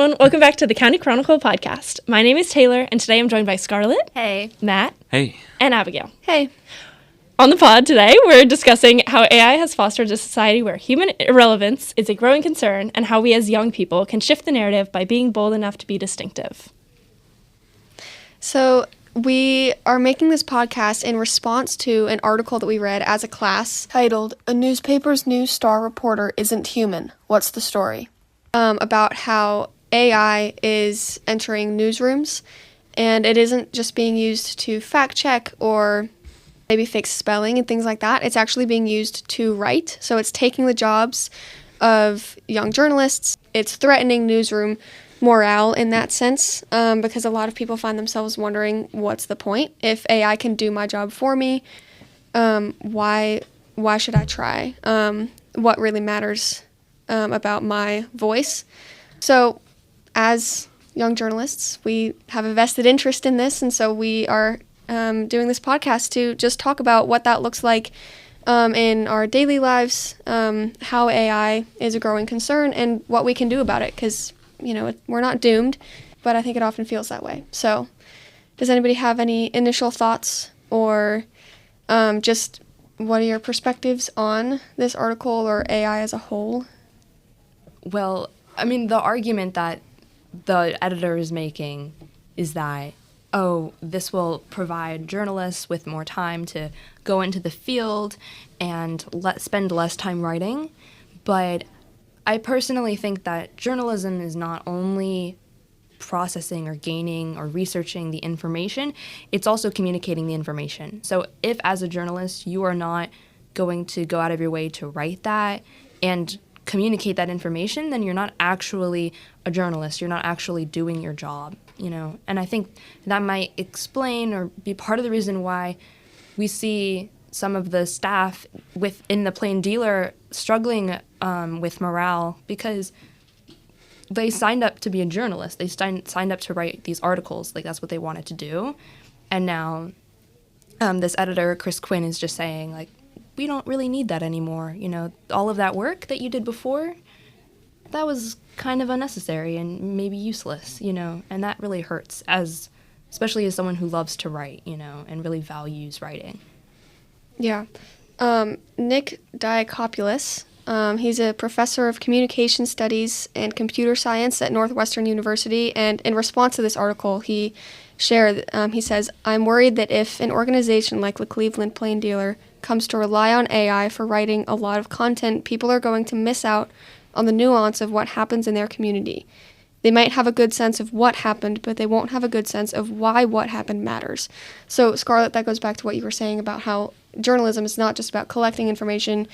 everyone. Welcome back to the County Chronicle podcast. My name is Taylor, and today I'm joined by Scarlett. Hey. Matt. Hey. And Abigail. Hey. On the pod today, we're discussing how AI has fostered a society where human irrelevance is a growing concern and how we as young people can shift the narrative by being bold enough to be distinctive. So we are making this podcast in response to an article that we read as a class titled, "A Newspaper's News Star Reporter Isn't Human. What's the Story?" About how AI is entering newsrooms, and it isn't just being used to fact check or maybe fix spelling and things like that. It's actually being used to write. So it's taking the jobs of young journalists. It's threatening newsroom morale in that sense, because a lot of people find themselves wondering, what's the point? If AI can do my job for me, why should I try? What really matters about my voice? So as young journalists, we have a vested interest in this, and so we are doing this podcast to just talk about what that looks like in our daily lives, how AI is a growing concern, and what we can do about it, because, you know, we're not doomed, but I think it often feels that way. So does anybody have any initial thoughts or just what are your perspectives on this article or AI as a whole? Well, I mean, the argument that the editor is making is that, oh, this will provide journalists with more time to go into the field and spend less time writing. But I personally think that journalism is not only processing or gaining or researching the information, it's also communicating the information. So if, as a journalist, you are not going to go out of your way to write that and communicate that information, then you're not actually a journalist. You're not actually doing your job, you know? And I think that might explain or be part of the reason why we see some of the staff within the Plain Dealer struggling with morale, because they signed up to be a journalist. They signed up to write these articles. Like, that's what they wanted to do. And now this editor, Chris Quinn, is just saying, like, we don't really need that anymore. You know, all of that work that you did before, that was kind of unnecessary and maybe useless, you know, and that really hurts, especially as someone who loves to write, you know, and really values writing. Yeah. Nick Diakopoulos, he's a professor of communication studies and computer science at Northwestern University, and in response to this article, he says, "I'm worried that if an organization like the Cleveland Plain Dealer comes to rely on AI for writing a lot of content, people are going to miss out on the nuance of what happens in their community. They might have a good sense of what happened, but they won't have a good sense of why what happened matters." So, Scarlett, that goes back to what you were saying about how journalism is not just about collecting information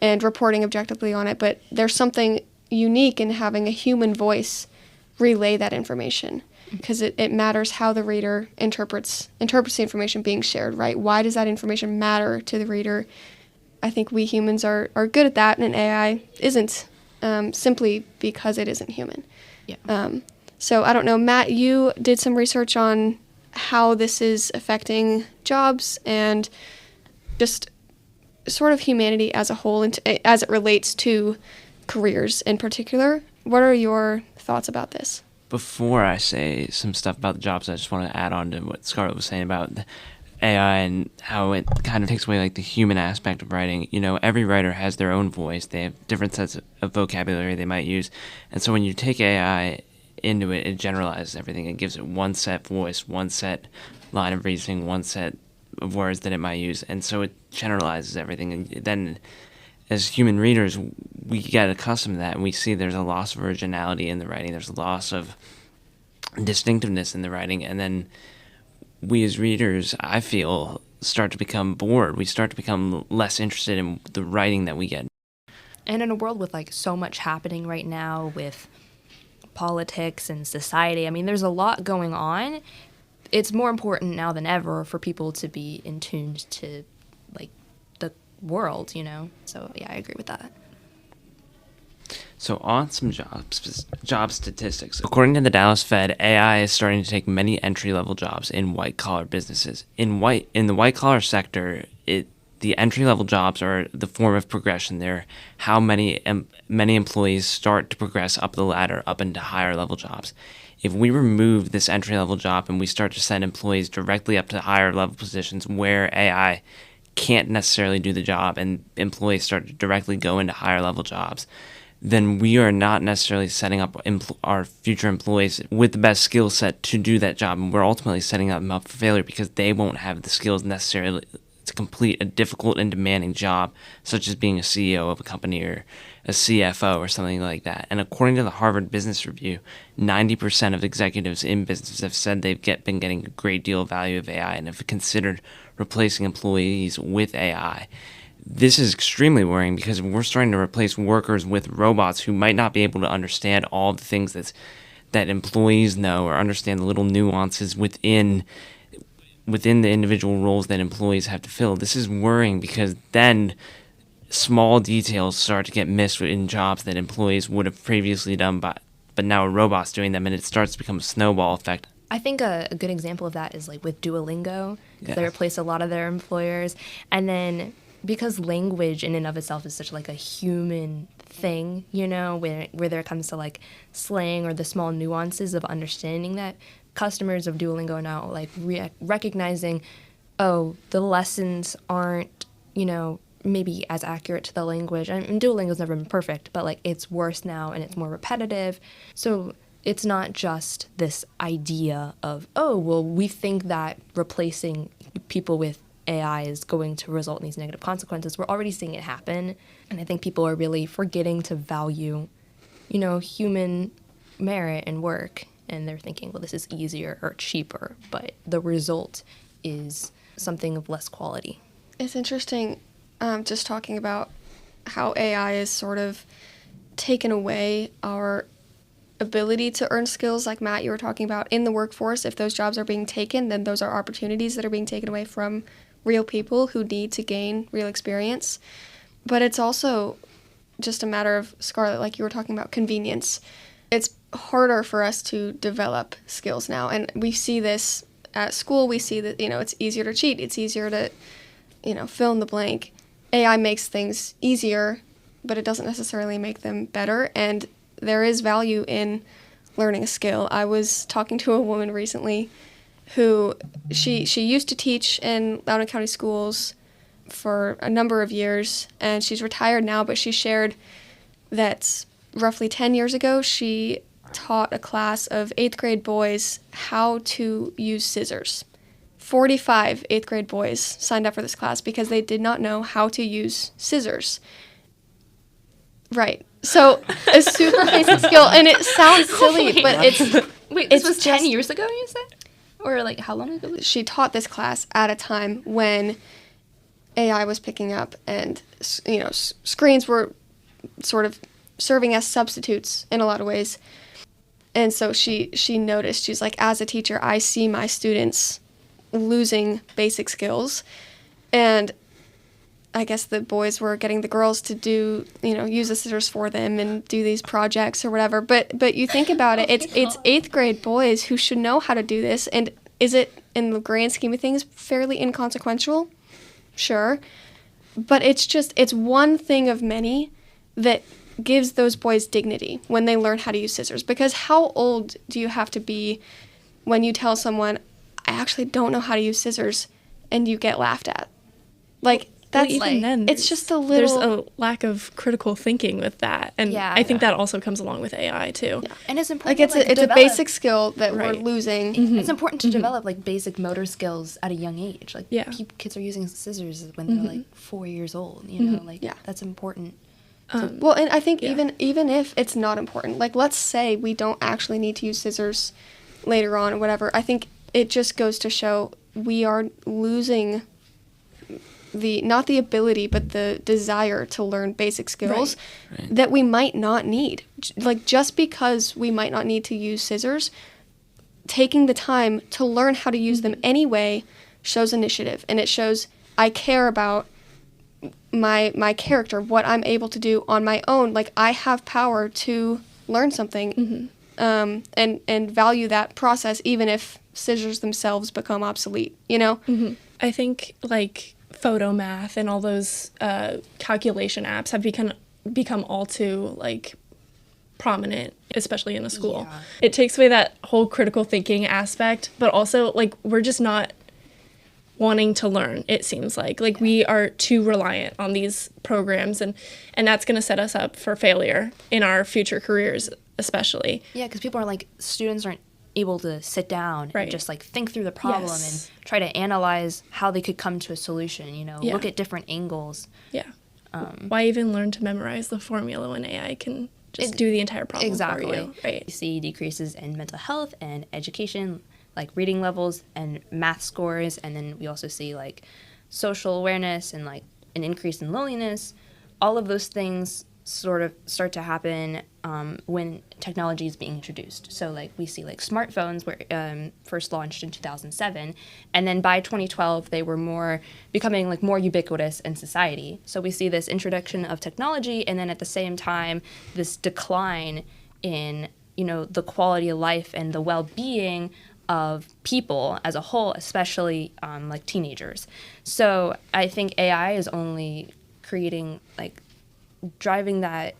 and reporting objectively on it, but there's something unique in having a human voice relay that information, because it matters how the reader interprets the information being shared, right? Why does that information matter to the reader? I think we humans are good at that, and AI isn't, simply because it isn't human. Yeah. So I don't know, Matt, you did some research on how this is affecting jobs and just sort of humanity as a whole, and as it relates to careers in particular. What are your thoughts about this? Before I say some stuff about the jobs, I just want to add on to what Scarlett was saying about the AI and how it kind of takes away like the human aspect of writing. You know, every writer has their own voice. They have different sets of vocabulary they might use. And so when you take AI into it, it generalizes everything. It gives it one set voice, one set line of reasoning, one set of words that it might use. And so it generalizes everything. And then as human readers, we get accustomed to that, and we see there's a loss of originality in the writing. There's a loss of distinctiveness in the writing. And then we as readers, I feel, start to become bored. We start to become less interested in the writing that we get. And in a world with, like, so much happening right now with politics and society, I mean, there's a lot going on. It's more important now than ever for people to be in tune to, like, the world, you know? So, yeah, I agree with that. So on some job statistics. According to the Dallas Fed, AI is starting to take many entry-level jobs in white-collar businesses. In the white-collar sector, the entry-level jobs are the form of progression. They're how many employees start to progress up the ladder, up into higher-level jobs. If we remove this entry-level job and we start to send employees directly up to higher-level positions where AI can't necessarily do the job and employees start to directly go into higher-level jobs, then we are not necessarily setting up our future employees with the best skill set to do that job. And we're ultimately setting them up for failure because they won't have the skills necessarily to complete a difficult and demanding job, such as being a CEO of a company or a CFO or something like that. And according to the Harvard Business Review, 90% of executives in businesses have said they've been getting a great deal of value of AI and have considered replacing employees with AI. This is extremely worrying because if we're starting to replace workers with robots who might not be able to understand all the things that employees know or understand the little nuances within the individual roles that employees have to fill. This is worrying because then small details start to get missed in jobs that employees would have previously done, but now a robot's doing them, and it starts to become a snowball effect. I think a good example of that is like with Duolingo, because they replace a lot of their employers. And then because language in and of itself is such like a human thing, you know, where there comes to like slang or the small nuances of understanding that, customers of Duolingo are now like recognizing, oh, the lessons aren't, you know, maybe as accurate to the language. I mean, Duolingo's never been perfect, but like it's worse now and it's more repetitive. So it's not just this idea of, oh, well, we think that replacing people with AI is going to result in these negative consequences. We're already seeing it happen. And I think people are really forgetting to value, you know, human merit and work. And they're thinking, well, this is easier or cheaper. But the result is something of less quality. It's interesting just talking about how AI is sort of taken away our ability to earn skills, like Matt, you were talking about in the workforce. If those jobs are being taken, then those are opportunities that are being taken away from real people who need to gain real experience. But it's also just a matter of, Scarlett, like you were talking about, convenience. It's harder for us to develop skills now, and we see this at school. We see that, you know, it's easier to cheat. It's easier to, you know, fill in the blank. AI makes things easier, but it doesn't necessarily make them better, and there is value in learning a skill. I was talking to a woman recently who she used to teach in Loudoun County schools for a number of years, and she's retired now, but she shared that roughly 10 years ago, she taught a class of 8th grade boys how to use scissors. 45 8th grade boys signed up for this class because they did not know how to use scissors. Right. So a super basic skill, and it sounds silly, but it's... Wait, this was 10 years ago, you said? Or like how long ago? She taught this class at a time when AI was picking up and, you know, screens were sort of serving as substitutes in a lot of ways. And so she noticed, she's like, as a teacher, I see my students losing basic skills. And I guess the boys were getting the girls to do, you know, use the scissors for them and do these projects or whatever. But you think about it, it's 8th grade boys who should know how to do this. And is it, in the grand scheme of things, fairly inconsequential? Sure. But it's one thing of many that gives those boys dignity when they learn how to use scissors. Because how old do you have to be when you tell someone, I actually don't know how to use scissors, and you get laughed at? Like, that's well, even then, it's just a little... There's a lack of critical thinking with that. And I think that also comes along with AI, too. Yeah. And it's important it's a basic skill that we're losing. Mm-hmm. It's important to develop, like, basic motor skills at a young age. Like, kids are using scissors when they're, like, 4 years old, you know? Like, that's important. Well, and I think even if it's not important, like, let's say we don't actually need to use scissors later on or whatever, I think it just goes to show we are losing not the ability, but the desire to learn basic skills that we might not need. Like, just because we might not need to use scissors, taking the time to learn how to use them anyway shows initiative, and it shows I care about my character, what I'm able to do on my own. Like, I have power to learn something, and value that process, even if scissors themselves become obsolete, you know? I think, like, photo math and all those calculation apps have become all too like prominent, especially in a school. Yeah. It takes away that whole critical thinking aspect, but also like we're just not wanting to learn, it seems like we are too reliant on these programs, and that's going to set us up for failure in our future careers, especially. Yeah, because people are like, students aren't able to sit down Right. and just like think through the problem Yes. and try to analyze how they could come to a solution, Yeah. look at different angles. Yeah. Why even learn to memorize the formula when AI can just do the entire problem Exactly. for you? Right. You see decreases in mental health and education, like reading levels and math scores, and then we also see like social awareness and like an increase in loneliness. All of those things sort of start to happen when technology is being introduced. So like we see like smartphones were first launched in 2007, and then by 2012 they were becoming like more ubiquitous in society. So we see this introduction of technology, and then at the same time this decline in the quality of life and the well-being of people as a whole, especially like teenagers. So I think AI is only creating like driving that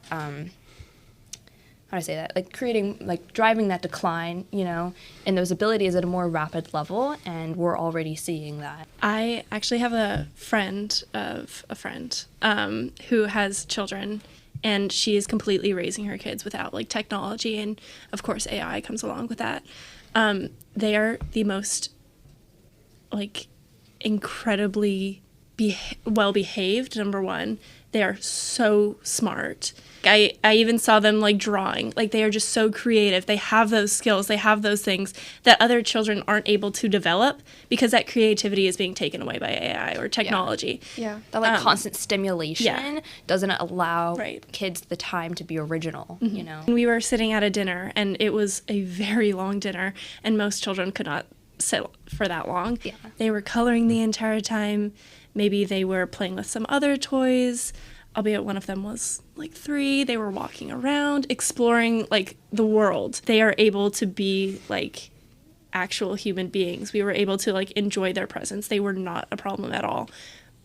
driving that decline, in those abilities at a more rapid level, and we're already seeing that. I actually have a friend of a friend who has children, and she is completely raising her kids without like technology, and of course AI comes along with that. They are the most like incredibly well behaved, number one. They are so smart. I even saw them like drawing. Like they are just so creative. They have those skills. They have those things that other children aren't able to develop because that creativity is being taken away by AI or technology. Yeah. That like constant stimulation doesn't allow Right. kids the time to be original, And we were sitting at a dinner, and it was a very long dinner, and most children could not sit for that long. Yeah. They were coloring the entire time. Maybe they were playing with some other toys, albeit one of them was like 3. They were walking around, exploring like the world. They are able to be like actual human beings. We were able to like enjoy their presence. They were not a problem at all.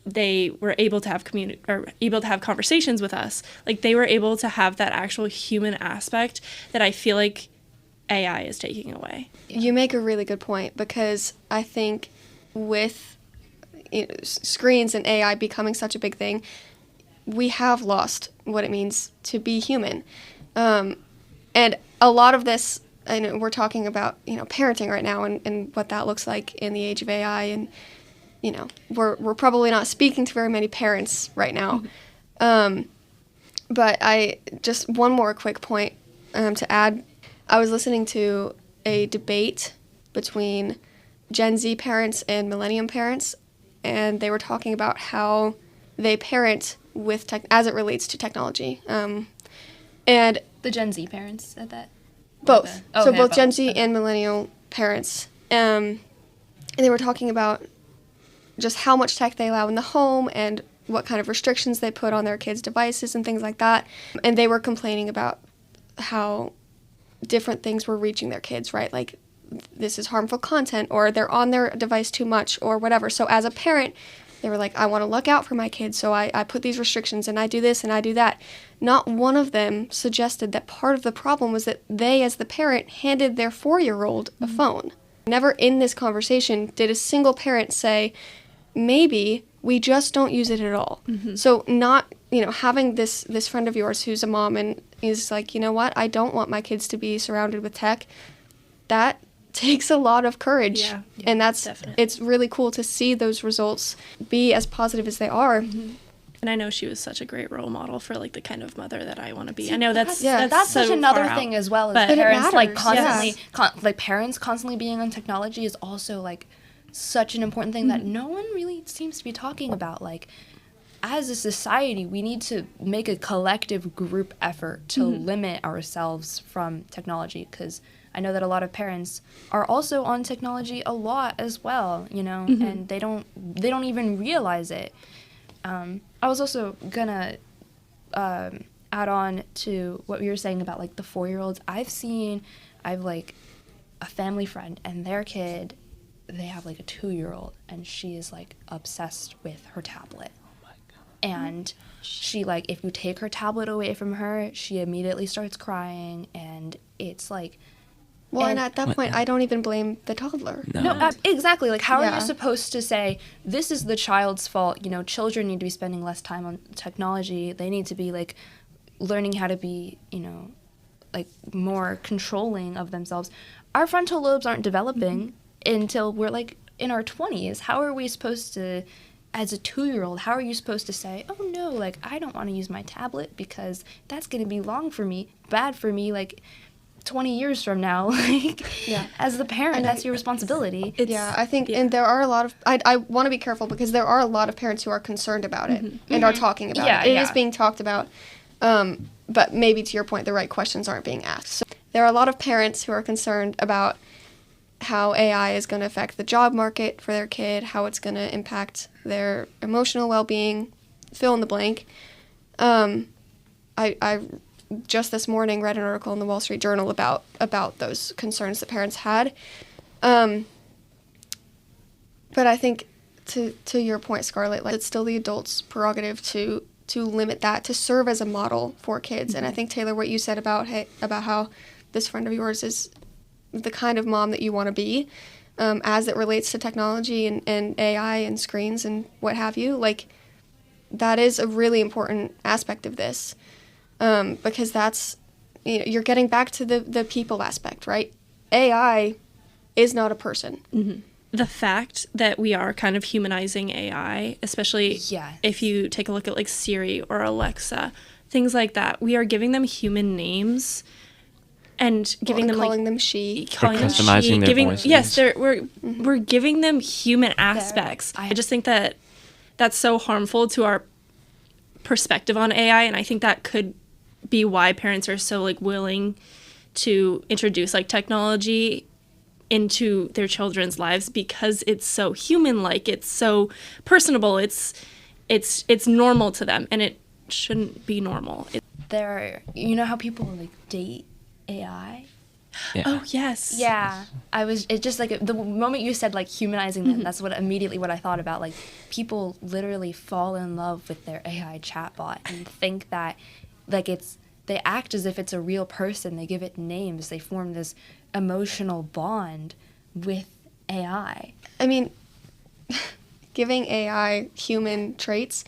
They were able to have able to have conversations with us. Like they were able to have that actual human aspect that I feel like AI is taking away. You make a really good point, because I think with screens and AI becoming such a big thing, we have lost what it means to be human. And a lot of this, I know we're talking about, parenting right now and what that looks like in the age of AI. And, we're probably not speaking to very many parents right now. But just one more quick point to add. I was listening to a debate between Gen Z parents and Millennium parents, and they were talking about how they parent with as it relates to technology. And The Gen Z parents said that? both. Okay. So Okay, both Gen both. Z Okay. and Millennial parents. And they were talking about just how much tech they allow in the home and what kind of restrictions they put on their kids' devices and things like that. And they were complaining about how different things were reaching their kids, right? Like, this is harmful content, or they're on their device too much, or whatever. So as a parent, they were like, I want to look out for my kids, so I put these restrictions, and I do this and I do that. Not one of them suggested that part of the problem was that they, as the parent, handed their 4-year-old a phone. Never in this conversation did a single parent say, maybe we just don't use it at all. So not, having this friend of yours who's a mom and is like, you know what, I don't want my kids to be surrounded with tech, that takes a lot of courage. Yeah, And definitely. it's really cool to see those results be as positive as they are. And I know she was such a great role model for like the kind of mother that I want to be. I know that's That's so such another far out. thing as well, as But it parents like matters, constantly parents constantly being on technology is also like such an important thing that no one really seems to be talking about. Like, as a society, we need to make a collective group effort to limit ourselves from technology, because I know that a lot of parents are also on technology a lot as well, and they don't even realize it. I was also gonna add on to what you were saying about like the 4-year-olds. I've like a family friend, and their kid they have like a 2-year-old, and she is like obsessed with her tablet. And she, like, if you take her tablet away from her, she immediately starts crying, and it's like... Well, and at that point, I don't even blame the toddler. No, exactly. Like, how are Yeah. you supposed to say, this is the child's fault? You know, children need to be spending less time on technology. They need to be, like, learning how to be, you know, like, more controlling of themselves. Our frontal lobes aren't developing until we're, like, in our 20s. How are we supposed to... As a 2-year-old, how are you supposed to say, oh no, like, I don't want to use my tablet because that's going to be bad for me, like, 20 years from now. Like, as the parent, that's your responsibility. I think, and there are a lot of, I want to be careful because there are a lot of parents who are concerned about it and are talking about it. It is being talked about, but maybe to your point, the right questions aren't being asked. So there are a lot of parents who are concerned about how AI is going to affect the job market for their kid, how it's going to impact their emotional well-being, fill in the blank. I just this morning read an article in the Wall Street Journal about those concerns that parents had. But I think to your point, Scarlett, like, it's still the adult's prerogative to limit that, to serve as a model for kids. And I think, Taylor, what you said about how this friend of yours is the kind of mom that you want to be, as it relates to technology and AI and screens and what have you, like, that is a really important aspect of this, because that's, you know, you're getting back to the people aspect, right? AI is not a person. Mm-hmm. The fact that we are kind of humanizing AI, especially if you take a look at like Siri or Alexa, things like that, we are giving them human names. And giving them calling like them she, calling them customizing she, their voices. Yes, we're giving them human aspects. I just think that that's so harmful to our perspective on AI, and I think that could be why parents are so like willing to introduce like technology into their children's lives, because it's so human-like, it's so personable, it's normal to them, and it shouldn't be normal. You know how people like date AI? Yeah. Oh, yes. Yeah. It just like the moment you said like humanizing them, that's what I thought about. Like, people literally fall in love with their AI chatbot and think that like they act as if it's a real person. They give it names. They form this emotional bond with AI. I mean, giving AI human traits,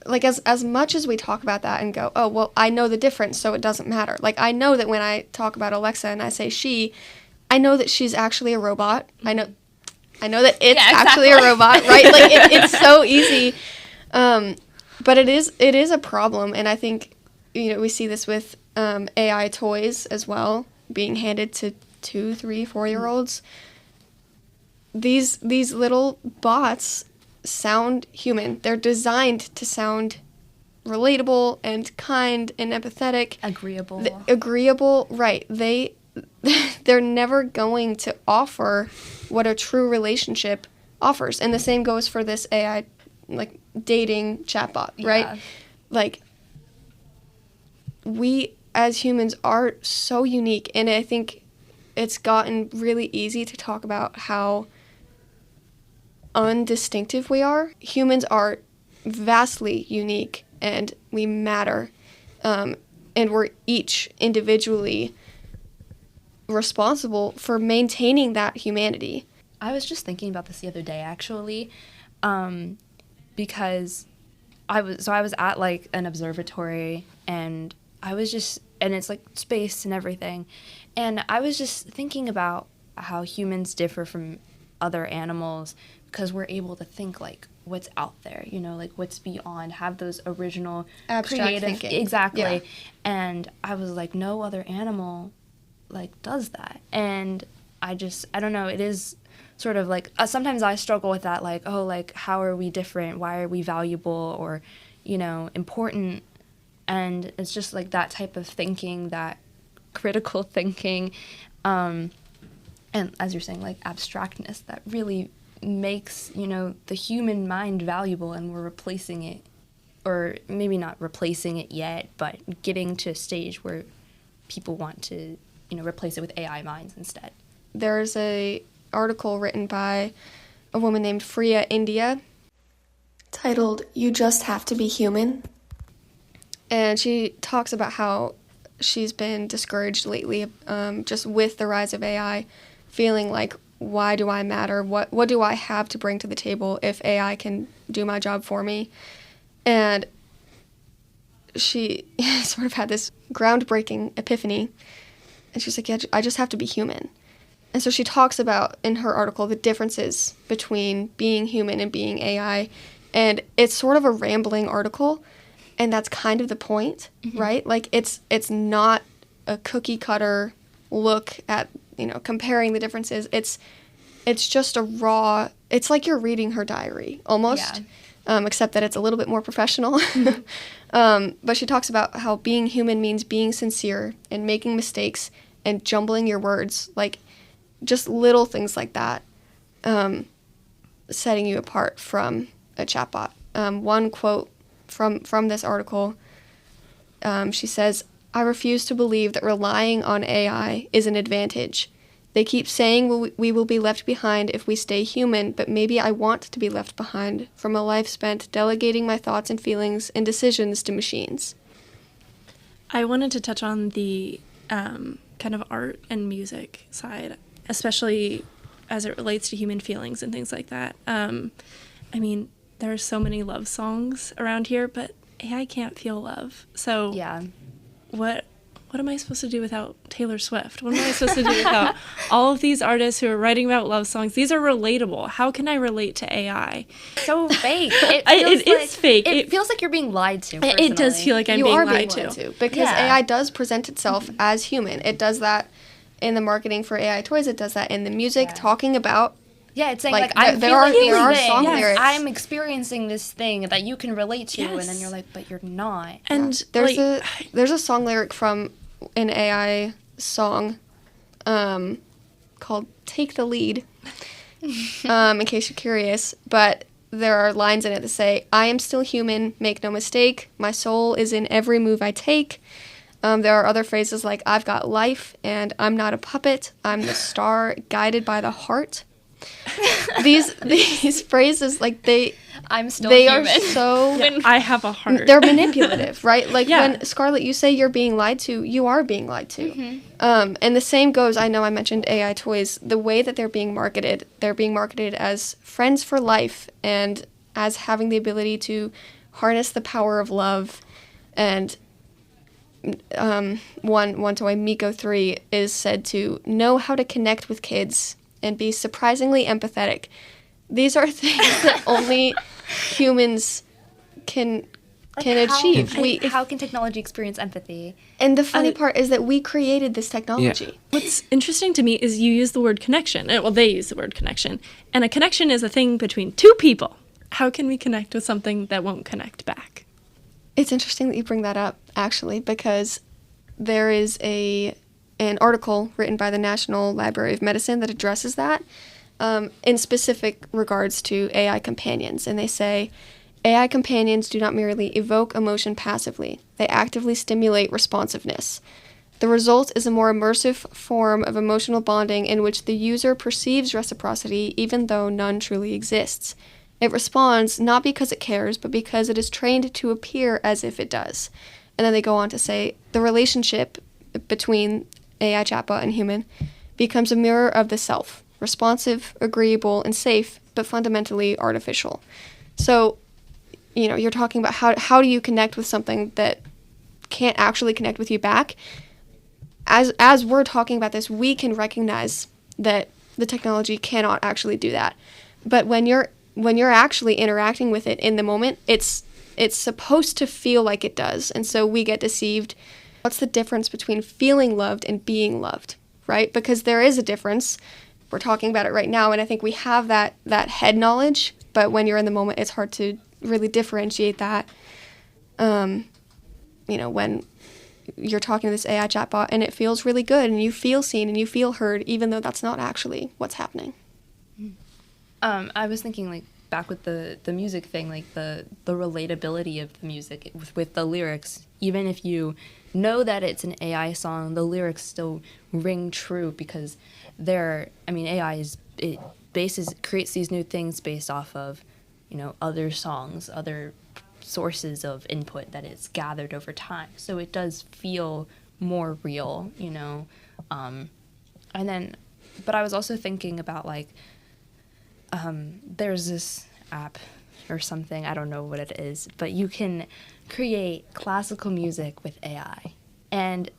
like, as much as we talk about that and go, oh, well, I know the difference, so it doesn't matter. Like, I know that when I talk about Alexa and I say she, I know that she's actually a robot. I know that it's actually a robot, right? Like, it's so easy. But it is a problem, and I think, you know, we see this with AI toys as well, being handed to 2, 3, 4-year-olds. These little bots sound human. They're designed to sound relatable and kind and empathetic. Agreeable, right. They're never going to offer what a true relationship offers. And the same goes for this AI, like, dating chatbot, right? Like, we as humans are so unique, and I think it's gotten really easy to talk about how undistinctive we are. Humans are vastly unique, and we matter, and we're each individually responsible for maintaining that humanity. I was just thinking about this the other day, actually, because I was at like an observatory, and and it's like space and everything, and I was just thinking about how humans differ from other animals, because we're able to think like what's out there, you know, like what's beyond, have those original abstract creative thinking. Exactly. Yeah. And I was like, no other animal like does that. And I don't know, it is sort of like sometimes I struggle with that, like, oh, like, how are we different, why are we valuable, or, you know, important. And it's just like that type of thinking, that critical thinking, and as you're saying, like abstractness, that really makes, you know, the human mind valuable, and we're replacing it, or maybe not replacing it yet, but getting to a stage where people want to, you know, replace it with AI minds instead. There's a article written by a woman named Freya India titled, "You Just Have to Be Human." And she talks about how she's been discouraged lately just with the rise of AI, feeling like, why do I matter? What do I have to bring to the table if AI can do my job for me? And she sort of had this groundbreaking epiphany. And she's like, yeah, I just have to be human. And so she talks about, in her article, the differences between being human and being AI. And it's sort of a rambling article, and that's kind of the point, right? Like, it's not a cookie-cutter look at, comparing the differences. It's just a raw, it's like you're reading her diary, almost, except that it's a little bit more professional. But she talks about how being human means being sincere and making mistakes and jumbling your words, like just little things like that, setting you apart from a chatbot. One quote from this article, she says, "I refuse to believe that relying on AI is an advantage. They keep saying we will be left behind if we stay human, but maybe I want to be left behind from a life spent delegating my thoughts and feelings and decisions to machines." I wanted to touch on the kind of art and music side, especially as it relates to human feelings and things like that. I mean, there are so many love songs around here, but AI can't feel love. So Yeah. what am I supposed to do without Taylor Swift? What am I supposed to do without all of these artists who are writing about love songs? These are relatable. How can I relate to AI? So fake. It is fake. It feels like you're being lied to. It does feel like I'm You being are lied being to. because Yeah. AI does present itself as human. It does that in the marketing for AI toys. It does that in the music, talking about. Yeah, it's saying, Like, I'm there are- feeling there are this song thing. lyrics. I'm experiencing this thing that you can relate to, and then Yes. you're like, but you're not. And There's like, there's a song lyric from an AI song called "Take the Lead," in case you're curious. But there are lines in it that say, "I am still human, make no mistake. My soul is in every move I take." There are other phrases like, "I've got life," and "I'm not a puppet. I'm the star guided by the heart." These phrases, like I'm still they human. are so I have a heart. they're manipulative, right? Like Yeah. when Scarlett, you say you're being lied to, you are being lied to. And the same goes, I know I mentioned AI toys, the way that they're being marketed as friends for life and as having the ability to harness the power of love. And one toy, Miko 3, is said to know how to connect with kids and be surprisingly empathetic. These are things that only humans can achieve. How can technology experience empathy? And the funny part is that we created this technology. What's interesting to me is you use the word connection. Well, they use the word connection. And a connection is a thing between two people. How can we connect with something that won't connect back? It's interesting that you bring that up, actually, because there is an article written by the National Library of Medicine that addresses that in specific regards to AI companions. And they say, AI companions do not merely evoke emotion passively. They actively stimulate responsiveness. The result is a more immersive form of emotional bonding in which the user perceives reciprocity even though none truly exists. It responds not because it cares, but because it is trained to appear as if it does. And then they go on to say, the relationship between AI chatbot and human becomes a mirror of the self, responsive, agreeable, and safe, but fundamentally artificial. So, you're talking about how do you connect with something that can't actually connect with you back? As we're talking about this, we can recognize that the technology cannot actually do that. But when you're actually interacting with it in the moment, it's supposed to feel like it does. And so we get deceived. What's the difference between feeling loved and being loved, right? Because there is a difference. We're talking about it right now, and I think we have that head knowledge, but when you're in the moment, it's hard to really differentiate that. When you're talking to this AI chatbot and it feels really good and you feel seen and you feel heard, even though that's not actually what's happening. I was thinking, like, back with the music thing, like the relatability of the music with the lyrics. Even if you know that it's an AI song, the lyrics still ring true because AI is it creates these new things based off of, other songs, other sources of input that it's gathered over time. So it does feel more real, and then, but I was also thinking about there's this app or something, I don't know what it is, but you can create classical music with AI. And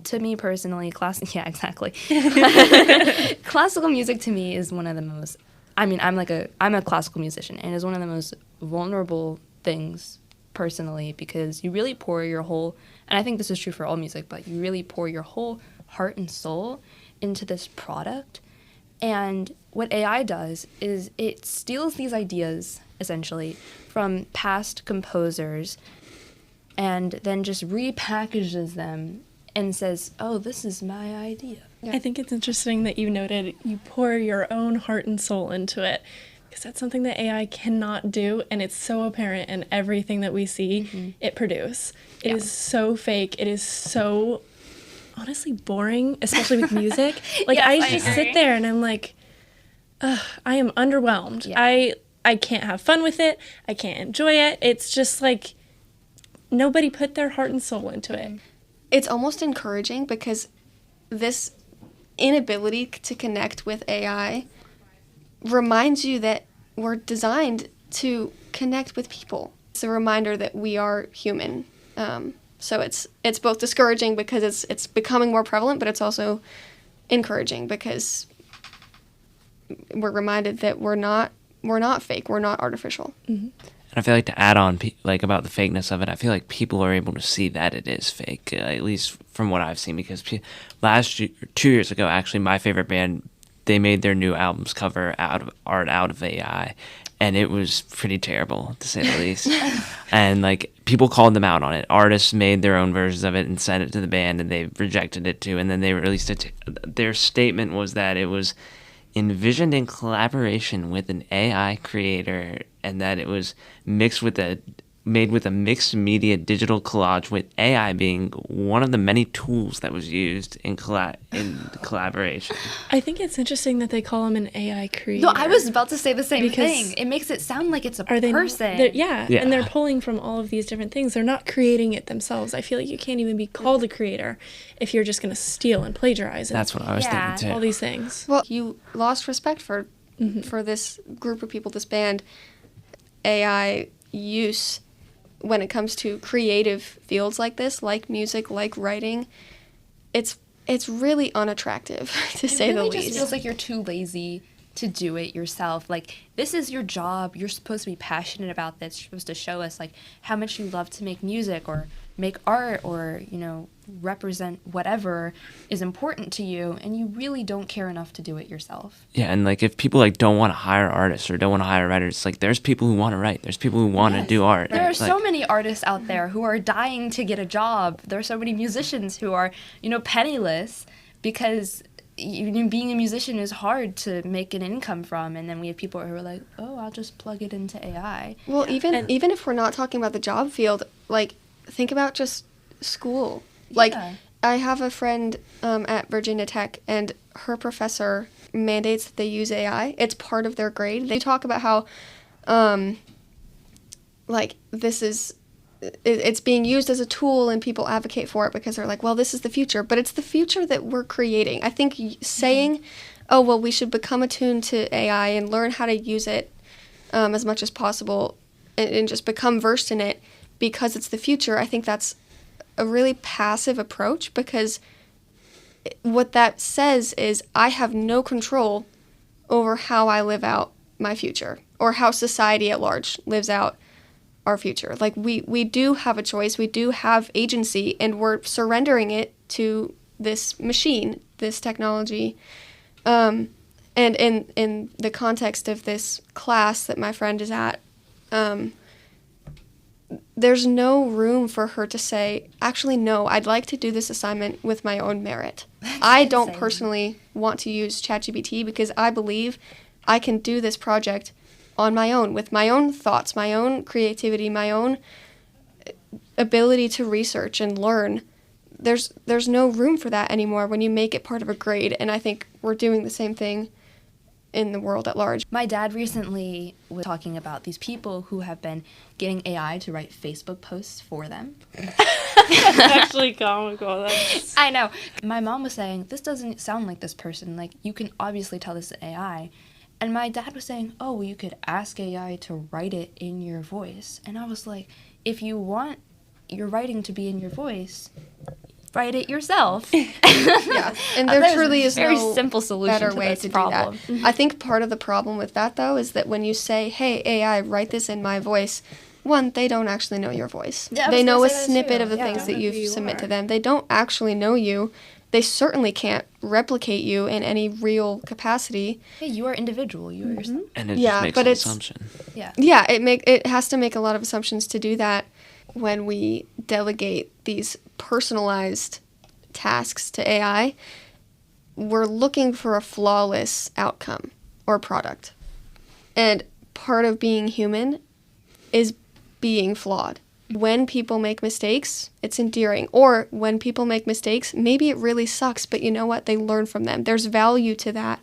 to me personally, yeah, exactly. Classical music to me is one of the most, I'm a classical musician, and is one of the most vulnerable things personally, because you really pour your whole, and I think this is true for all music, but you really pour your whole heart and soul into this product. And what AI does is it steals these ideas, essentially, from past composers and then just repackages them and says, oh, this is my idea. Yeah. I think it's interesting that you noted you pour your own heart and soul into it, because that's something that AI cannot do, and it's so apparent in everything that we see it produce. It is so fake. It is so honestly boring, especially with music. Like, yes, I just sit there and I'm like, I am underwhelmed. Yeah. I can't have fun with it. I can't enjoy it. It's just like nobody put their heart and soul into it. It's almost encouraging, because this inability to connect with AI reminds you that we're designed to connect with people. It's a reminder that we are human. So it's both discouraging because it's becoming more prevalent, but it's also encouraging because we're reminded that we're not fake, we're not artificial. Mm-hmm. And I feel like, to add on about the fakeness of it, I feel like people are able to see that it is fake, at least from what I've seen, because 2 years ago, actually, my favorite band, they made their new album's cover out of AI, and it was pretty terrible, to say the least. And people called them out on it. Artists made their own versions of it and sent it to the band, and they rejected it too. And then they released it. Their statement was that it was envisioned in collaboration with an AI creator, and that it was made with a mixed media digital collage, with AI being one of the many tools that was used in collaboration. I think it's interesting that they call him an AI creator. No, I was about to say the same thing. It makes it sound like it's a person. Yeah, and they're pulling from all of these different things. They're not creating it themselves. I feel like you can't even be called a creator if you're just going to steal and plagiarize. That's what I was thinking too. All these things. Well, you lost respect for this group of people, this band. AI use, when it comes to creative fields like this, like music, like writing, it's really unattractive, to say the least. It really just feels like you're too lazy to do it yourself. This is your job. You're supposed to be passionate about this. You're supposed to show us how much you love to make music or make art or represent whatever is important to you, and you really don't care enough to do it yourself. Yeah, and if people don't want to hire artists or don't want to hire writers, there's people who want to write. There's people who want to do art. There are so many artists out there who are dying to get a job. There are so many musicians who are penniless because being a musician is hard to make an income from, and then we have people who are like, oh, I'll just plug it into AI. Well, even if we're not talking about the job field, think about just school. I have a friend at Virginia Tech, and her professor mandates that they use AI. It's part of their grade. They talk about how this is, it's being used as a tool, and people advocate for it because they're like, well, this is the future. But it's the future that we're creating. I think saying, oh, well, we should become attuned to AI and learn how to use it as much as possible and just become versed in it because it's the future, I think that's a really passive approach, because what that says is I have no control over how I live out my future or how society at large lives out our future. We do have a choice, we do have agency, and we're surrendering it to this machine, this technology. And in the context of this class that my friend is at, there's no room for her to say, actually, no, I'd like to do this assignment with my own merit. I don't personally want to use ChatGPT because I believe I can do this project on my own, with my own thoughts, my own creativity, my own ability to research and learn. There's no room for that anymore when you make it part of a grade, and I think we're doing the same thing in the world at large. My dad recently was talking about these people who have been getting AI to write Facebook posts for them. That's actually comical. I know. My mom was saying, this doesn't sound like this person. Like, you can obviously tell this is AI. And my dad was saying, oh, well, you could ask AI to write it in your voice. And I was like, if you want your writing to be in your voice, write it yourself. Yeah, and there truly is very no simple solution better to way this to problem. do that. I think part of the problem with that, though, is that when you say, hey, AI, write this in my voice, one, they don't actually know your voice. Yeah, I They was know gonna a say that snippet too. of the Yeah. things Don't that know you who you submit are. to them. They don't actually know you. They certainly can't replicate you in any real capacity. Hey, you are individual. You are yourself. And it Yeah, just makes but an it's- assumption. Yeah. Yeah, it has to make a lot of assumptions to do that when we delegate these personalized tasks to AI. We're looking for a flawless outcome or product. And part of being human is being flawed. When people make mistakes, it's endearing. Or when people make mistakes, maybe it really sucks, but you know what? They learn from them. There's value to that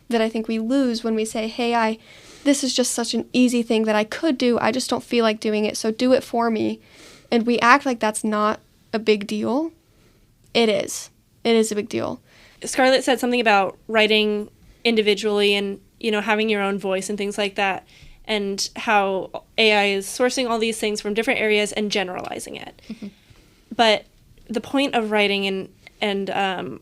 I think we lose when we say, hey, this is just such an easy thing that I could do. I just don't feel like doing it, so do it for me. And we act like that's not a big deal. It is. It is a big deal. Scarlett said something about writing individually and, having your own voice and things like that, and how AI is sourcing all these things from different areas and generalizing it. Mm-hmm. But the point of writing and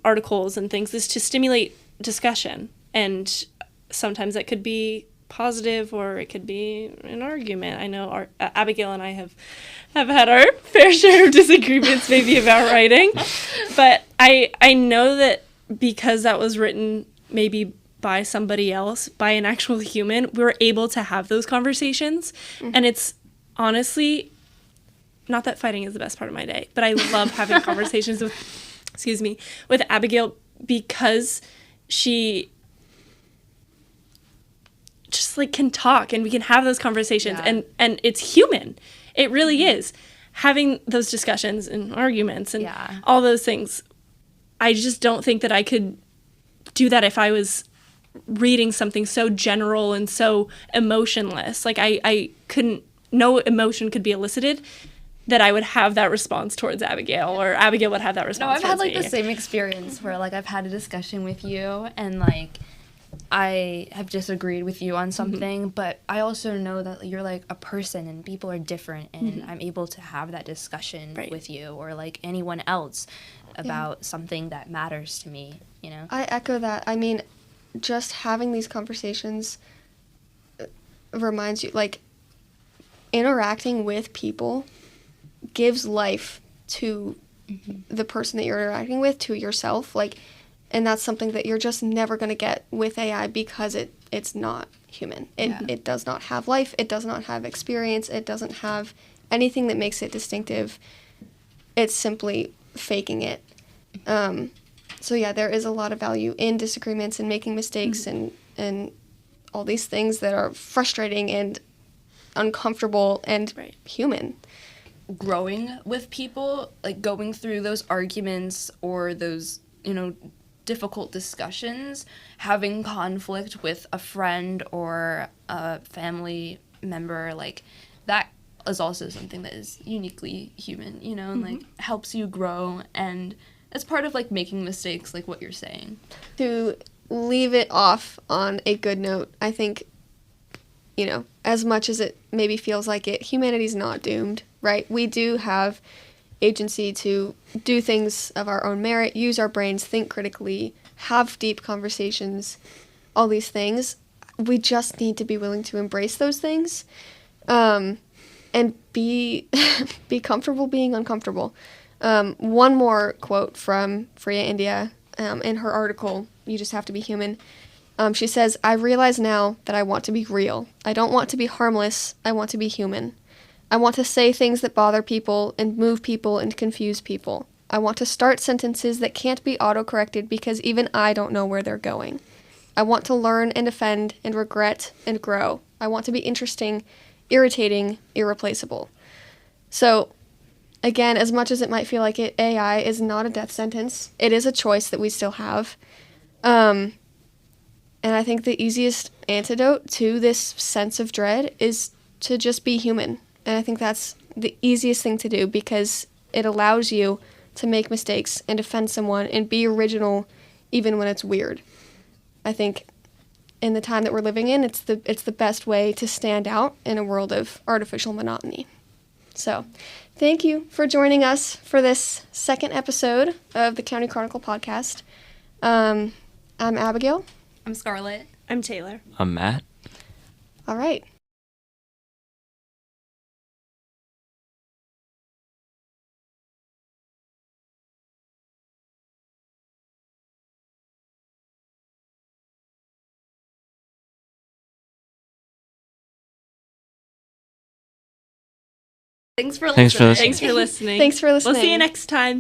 articles and things is to stimulate discussion. And sometimes that could be positive or it could be an argument. I know Abigail and I have had our fair share of disagreements maybe about writing. But I know that because that was written maybe by somebody else, by an actual human, we were able to have those conversations. Mm-hmm. And it's honestly, not that fighting is the best part of my day, but I love having conversations with Abigail because she just can talk and we can have those conversations. Yeah. And it's human. It really is. Having those discussions and arguments and all those things. I just don't think that I could do that if I was reading something so general and so emotionless. I couldn't, no emotion could be elicited that I would have that response towards Abigail or Abigail would have that response No, I've had towards me. the same experience where I've had a discussion with you and I have disagreed with you on something, but I also know that you're a person and people are different and I'm able to have that discussion with you or anyone else about something that matters to me, I echo that. I mean, just having these conversations reminds you, interacting with people gives life to the person that you're interacting with, to yourself, and that's something that you're just never going to get with AI because it's not human. It does not have life. It does not have experience. It doesn't have anything that makes it distinctive. It's simply faking it. So yeah, there is a lot of value in disagreements and making mistakes and all these things that are frustrating and uncomfortable and human. Growing with people, going through those arguments or those, difficult discussions, having conflict with a friend or a family member, that is also something that is uniquely human, and helps you grow, and it's part of making mistakes, what you're saying. To leave it off on a good note, I think, as much as it maybe feels like it, humanity's not doomed, right? We do have agency to do things of our own merit, use our brains, think critically, have deep conversations, all these things. We just need to be willing to embrace those things, and be comfortable being uncomfortable. One more quote from Freya India in her article, You Just Have to Be Human. She says, I realize now that I want to be real. I don't want to be harmless. I want to be human. I want to say things that bother people and move people and confuse people. I want to start sentences that can't be autocorrected because even I don't know where they're going. I want to learn and defend and regret and grow. I want to be interesting, irritating, irreplaceable. So, again, as much as it might feel like it, AI is not a death sentence. It is a choice that we still have. And I think the easiest antidote to this sense of dread is to just be human. And I think that's the easiest thing to do because it allows you to make mistakes and defend someone and be original even when it's weird. I think in the time that we're living in, it's the best way to stand out in a world of artificial monotony. So, thank you for joining us for this second episode of the County Chronicle podcast. I'm Abigail. I'm Scarlett. I'm Taylor. I'm Matt. All right. Thanks for Thanks for listening. listening. Thanks for listening. Thanks for listening. We'll see you next time.